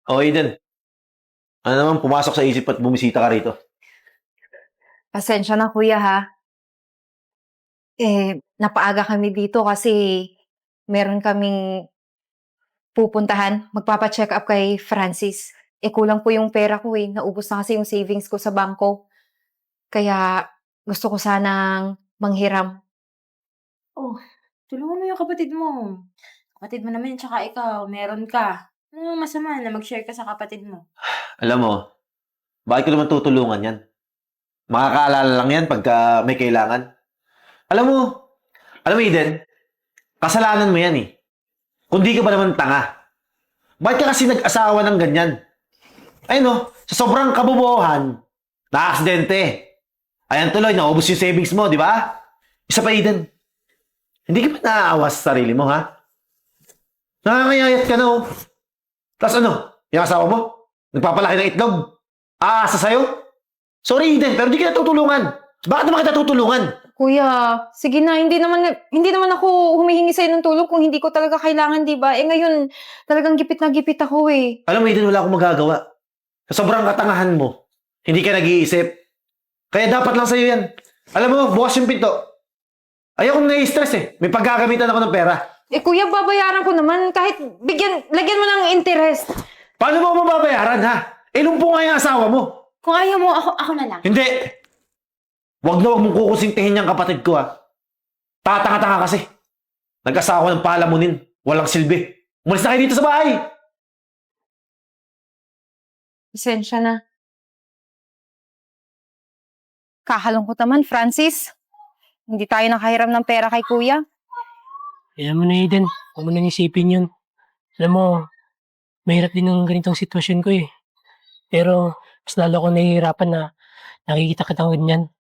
O Aiden, ano naman pumasok sa isip at bumisita ka rito? Pasensya na kuya ha. Napaaga kami dito kasi meron kaming pupuntahan. Magpapa-check up kay Francis. Kulang po yung pera ko eh. Naubos na kasi yung savings ko sa bangko. Kaya gusto ko sanang manghiram. Oh, tulungan mo yung kapatid mo. Kapatid mo naman, tsaka ikaw, meron ka. Ano masama na mag-share ka sa kapatid mo? Alam mo, bakit ko naman tutulungan yan? Makakaalala lang yan pagka may kailangan. Alam mo, alam mo Aiden, kasalanan mo yan eh. Kung di ka ba naman tanga, bakit ka kasi nag-asawa ng ganyan? Ayun no, sa sobrang kabubuhan, na-aksidente. Ayan tuloy, naubos yung savings mo, di ba? Isa pa Aiden, hindi ka ba naaawa sa sarili mo, ha? Nakangayayat ka na, oh. Tapos ano, yung asawa mo? Nagpapalaki ng itlog? Aasa sa'yo? Sorry, Eden, pero di kita tutulungan. Bakit naman kita tutulungan? Kuya, sige na, hindi naman ako humihingi sa'yo ng tulong kung hindi ko talaga kailangan, di ba? Ngayon, talagang gipit na gipit ako eh. Alam mo, Eden, wala akong magagawa. Sa sobrang katangahan mo, hindi ka nag-iisip. Kaya dapat lang sa'yo yan. Alam mo, bukas yung pinto. Ayokong nai-stress eh. May paggagamitan ako ng pera. Kuya, babayaran ko naman kahit lagyan mo ng interest. Paano mo ako mababayaran, ha? Lumpo nga yung asawa mo. Kung ayaw mo, ako na lang. Hindi! Wag na wag mong kukusintihin yung kapatid ko, ha? Tatanga-tanga kasi. Nag-asawa ng palamunin. Walang silbi. Umalis na kayo dito sa bahay! Pasensya na. Kakalungkot naman, Francis. Hindi tayo nakahiram ng pera kay kuya. Alam mo na, Aiden. Huwag mo nang isipin yun. Alam mo, mahirap din ang ganitong sitwasyon ko eh. Pero, mas lalo akong nahihirapan na nakikita kitang ganyan.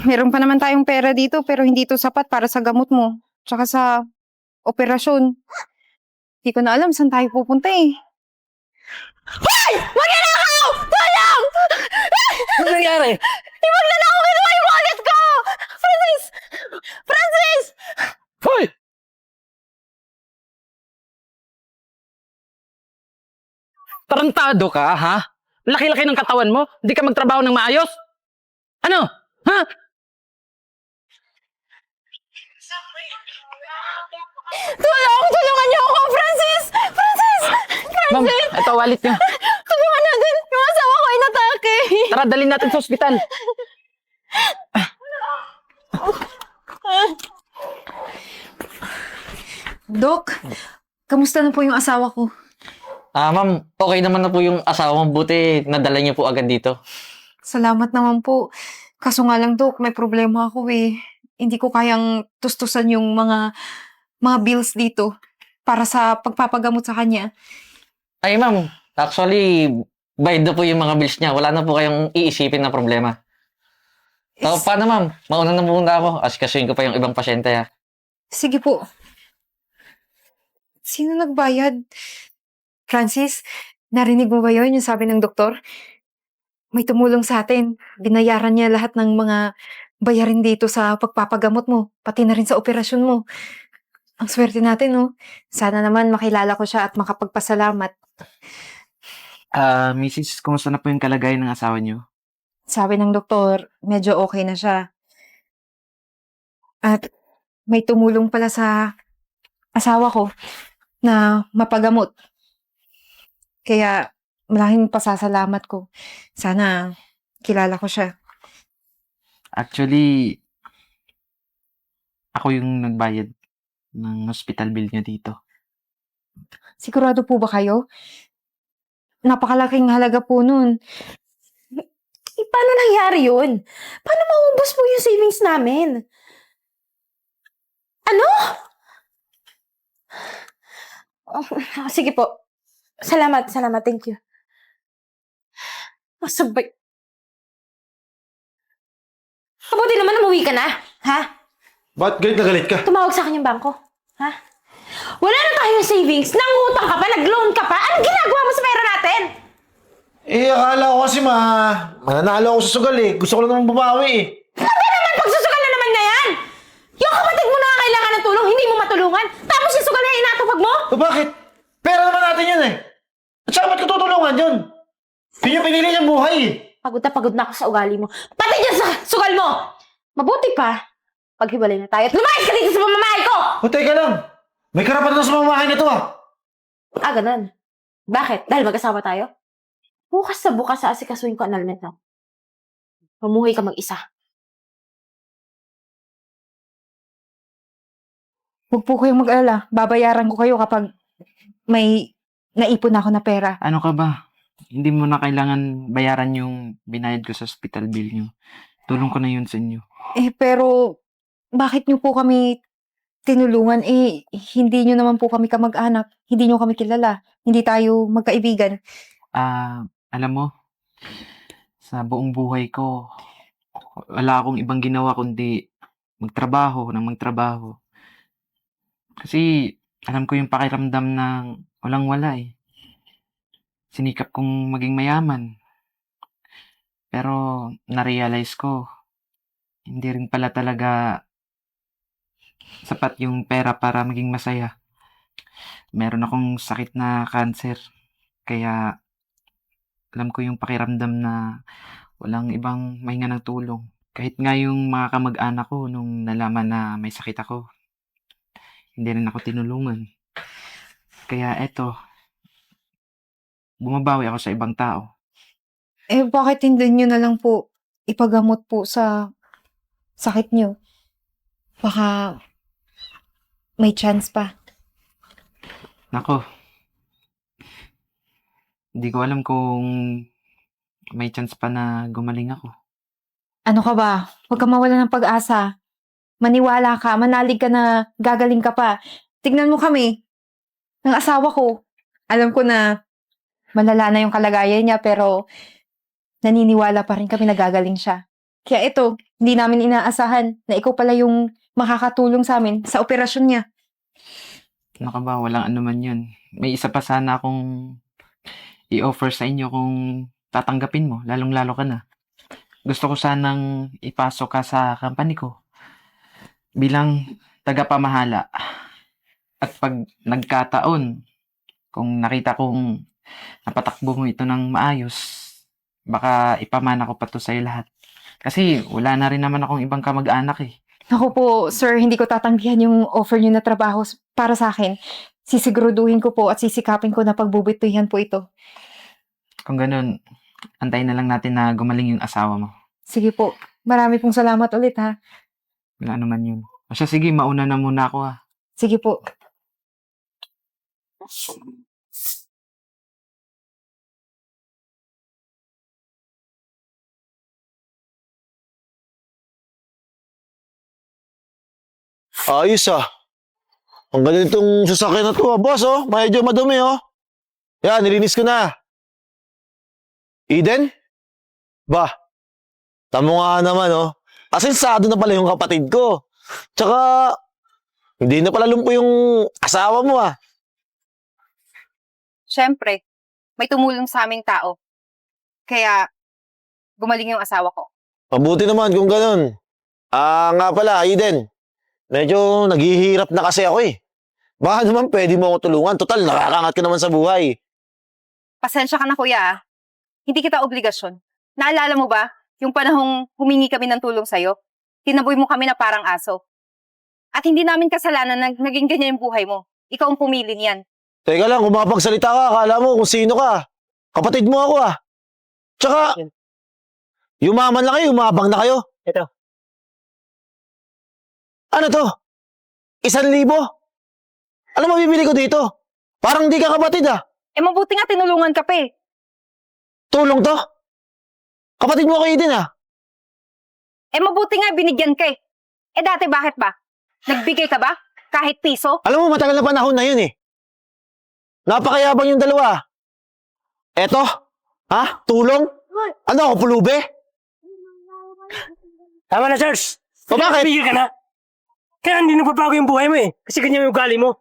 Meron pa naman tayong pera dito pero hindi ito sapat para sa gamot mo. Tsaka sa operasyon. Hindi ko na alam saan tayo pupunta eh. Hoy! Magnanakaw! Tulong! Ano nangyari? Di magnanakaw! Kinuha yung wallet ko! Francis! Francis! Hoy! Tarantado ka, ha? Laki-laki ng katawan mo, hindi ka magtrabaho ng maayos? Ano? Ha? Tulong! Tulungan niyo ako! Francis! Francis! Ma'am, Francis! ito wallet niyo. Tulungan natin! Yung asawa ko ay natake! Tara, dalhin natin sa ospital. Dok, kamusta na po yung asawa ko? Ma'am, okay naman na po yung asawa mo. Buti nadala niyo po agad dito. Salamat naman po. Kaso nga lang, Dok, may problema ako eh. Hindi ko kayang tustusan yung mga bills dito para sa pagpapagamot sa kanya. Ay, ma'am, actually, bayad na po yung mga bills niya. Wala na po kayong iisipin na problema. So, paano, ma'am? Mauna na muna ako. Asikasuhin ko pa yung ibang pasyente, ha? Sige po. Sino nagbayad? Francis, narinig mo ba yun, yung sabi ng doktor? May tumulong sa atin. Binayaran niya lahat ng mga bayarin dito sa pagpapagamot mo, pati na rin sa operasyon mo. Ang swerte natin, no? Sana naman makilala ko siya at makapagpasalamat. Mrs., kumusta na po yung kalagayan ng asawa niyo? Sabi ng doktor, medyo okay na siya. At may tumulong pala sa asawa ko na mapagamot. Kaya malaking pasasalamat ko. Sana kilala ko siya. Actually, ako yung nagbayad ng hospital bill niyo dito. Sigurado po ba kayo? Napakalaking halaga po nun. Paano nangyari yun? Paano maubos mo yung savings namin? Ano? Sige po. Salamat. Thank you. Masabay. Mabuti naman umuwi ka na. Ha? Ba't galit na galit ka? Tumawag sa akin yung bangko. Ha? Wala na tayong savings. Nangutang ka pa, nag-loan ka pa. Anong ginagawa mo sa pera natin? Akala ko kasi mananalo ako sa sugal eh. Gusto ko lang naman bumawi eh. Ano ba naman? Pagsusugal na naman na yan. Yung kapatid mo na kailangan ng tulong, hindi mo matulungan. Tapos yung sugal na inatupag mo? O bakit? Pera naman natin yan eh. At buhay eh. Pagod na ako sa ugali mo. Pati dyan sa sugal mo! Mabuti pa, paghiwalay na tayo at lumayas ka dito sa pamamahay ko! O teka lang, may karapatan na sa mamahay na to ah. Ah, ganun. Bakit? Dahil mag-asawa tayo? Bukas sa asikasuhin ko ang almet na. Mamuhay ka mag-isa. Huwag po kayong mag-alala. Babayaran ko kayo kapag may naipon ako na pera. Ano ka ba? Hindi mo na kailangan bayaran yung binayad ko sa hospital bill nyo. Tulong ko na yun sa inyo. Pero bakit niyo po kami tinulungan? Hindi niyo naman po kami kamag-anak. Hindi niyo kami kilala. Hindi tayo magkaibigan. Alam mo, sa buong buhay ko, wala akong ibang ginawa kundi magtrabaho. Kasi alam ko yung pakiramdam ng walang-wala eh. Sinikap kong maging mayaman. Pero na-realize ko, hindi rin pala talaga sapat yung pera para maging masaya. Meron akong sakit na cancer. Kaya alam ko yung pakiramdam na walang ibang mahinga ng tulong. Kahit nga yung mga kamag-anak ko nung nalaman na may sakit ako, hindi rin ako tinulungan. Kaya eto, bumabawi ako sa ibang tao. Bakit hindi niyo na lang po ipagamot po sa sakit niyo? Baka may chance pa. Nako, hindi ko alam kung may chance pa na gumaling ako. Ano ka ba? Huwag ka mawala ng pag-asa. Maniwala ka, manalig ka na gagaling ka pa. Tignan mo kami, ng asawa ko. Alam ko na malala na yung kalagayan niya, pero naniniwala pa rin kami na gagaling siya. Kaya ito, hindi namin inaasahan na ikaw pala yung makakatulong sa amin sa operasyon niya. Ano ka ba? Walang anuman yun. May isa pa sana akong i-offer sa inyo kung tatanggapin mo, lalong-lalo ka na. Gusto ko sanang ipasok ka sa company ko bilang tagapamahala. At pag nagkataon, kung nakita kong napatakbo mo ito ng maayos, baka ipamana ko pa to sa'yo lahat. Kasi wala na rin naman akong ibang kamag-anak eh. Naku po, sir, hindi ko tatanggihan yung offer niyo na trabaho para sa akin. Sisiguraduhin ko po at sisikapin ko na pagbubutihan po ito. Kung ganun, antayin na lang natin na gumaling yung asawa mo. Sige po. Marami pong salamat ulit, ha? Wala naman yun. O siya, sige, mauna na muna ako ha. Sige po. Ayos ah. Ang ganda itong sasakyan na to ah, boss oh. Medyo madumi oh. Yan, nilinis ko na. Eden? Ba, tamo nga naman oh. Asensado na pala yung kapatid ko. Tsaka, hindi na pala lumpo yung asawa mo ah. Siyempre, may tumulong sa aming tao. Kaya, gumaling yung asawa ko. Mabuti naman kung ganun. Nga pala, Eden. Medyo naghihirap na kasi ako eh. Baka naman pwede mo ako tulungan. Total, nakakangat ka naman sa buhay. Pasensya ka na, kuya. Hindi kita obligasyon. Naalala mo ba, yung panahong humingi kami ng tulong sa'yo? Tinaboy mo kami na parang aso. At hindi namin kasalanan na naging ganyan yung buhay mo. Ikaw ang pumili niyan. Teka lang, kung makapagsalita ka, akala mo kung sino ka. Kapatid mo ako ah. Tsaka, yumaman na kayo, yumabang na kayo. Ito. Ano to? 1,000? Ano mabibili ko dito? Parang di ka kapatid ah. Mabuti nga tinulungan ka pa eh. Tulong to? Kapatid mo kayo din ah. Mabuti nga binigyan ka eh. Dati bakit ba? Nagbigay ka ba? Kahit piso? Alam mo, matagal na panahon na yun eh. Napakayabang yung dalawa. Eto? Ha? Tulong? Ano ako, pulube? Tama na, Charles. O bakit? Pigil ka na. Kaya hindi nagbabago yung buhay mo eh. Kasi ganyan yung ugali mo.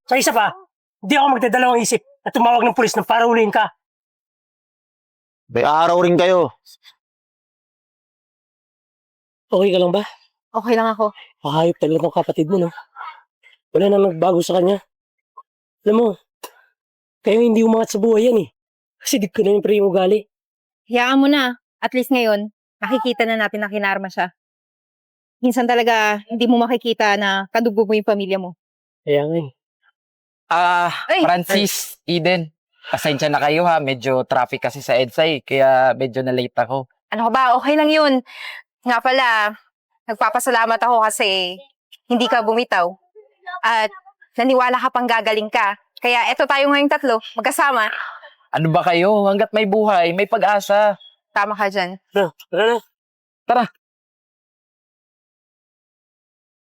Sa isa pa, hindi ako magdadalawang isip at tumawag ng pulis na para huliin ka. May araw rin kayo. Okay ka lang ba? Okay lang ako. Mahayop talaga ng kapatid mo, no? Wala nang nagbago sa kanya. Alam mo, kayo hindi umangat sa buhay yan eh. Kasi di ko na yung pre yung ugali. hayaan mo na. At least ngayon, nakikita na natin na kinarma siya. Minsan talaga, hindi mo makikita na kadugo mo yung pamilya mo. Kaya nga eh. Ay! Francis, Eden, pasensya na kayo ha. Medyo traffic kasi sa EDSA kaya medyo na-late ako. Ano ka ba? Okay lang yun. Nga pala, nagpapasalamat ako kasi hindi ka bumitaw. At naniwala ka pang gagaling ka. Kaya eto tayo ngayong tatlo, magkasama. Ano ba kayo? Hanggat may buhay, may pag-asa. Tama ka dyan. Tara na.